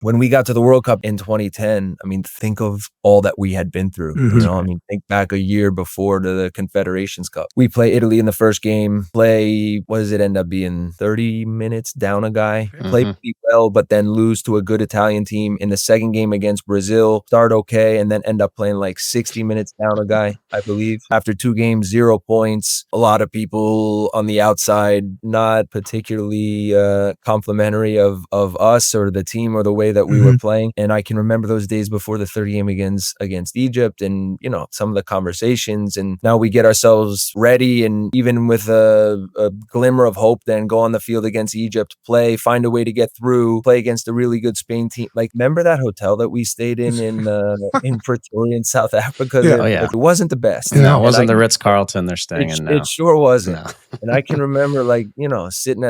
when we got to the World Cup in 2010, I mean, think of all that we had been through. You know, I mean, think back a year before to the Confederations Cup. We play Italy in the first game, what does it end up being? 30 minutes down a guy. Play pretty well, but then lose to a good Italian team. In the second game against Brazil, start okay, and then end up playing like 60 minutes down a guy, I believe. After 2 games, 0 points. A lot of people on the outside not particularly complimentary of us or the team or the way that we were playing. And I can remember those days before the third game against Egypt, and you know, some of the conversations, and now we get ourselves ready, and even with a glimmer of hope, then go on the field against Egypt, find a way to get through, play against a really good Spain team. Like, remember that hotel that we stayed in Pretoria in South Africa? It wasn't the best. No, it wasn't the Ritz-Carlton they're staying in now. It sure wasn't. No. And I can remember, like, you know, sitting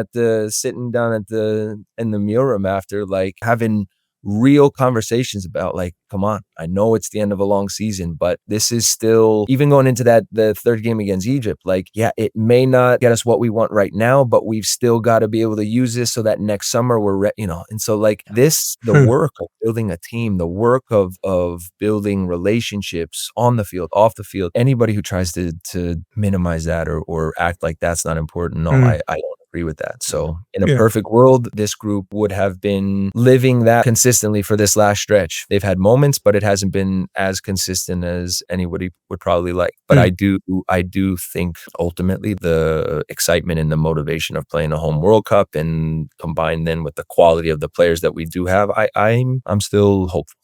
down in the meal room after, like, having real conversations about, like, come on, I know it's the end of a long season, but this is still, even going into the third game against Egypt, like, yeah, it may not get us what we want right now, but we've still got to be able to use this so that next summer we're you know. And so, like, the work of building a team, the work of building relationships on the field, off the field, anybody who tries to minimize that or act like that's not important, no, I don't agree with that. So in a perfect world, this group would have been living that consistently for this last stretch. They've had moments, but it hasn't been as consistent as anybody would probably like. But I do think ultimately the excitement and the motivation of playing a home World Cup, and combined then with the quality of the players that we do have, I'm still hopeful.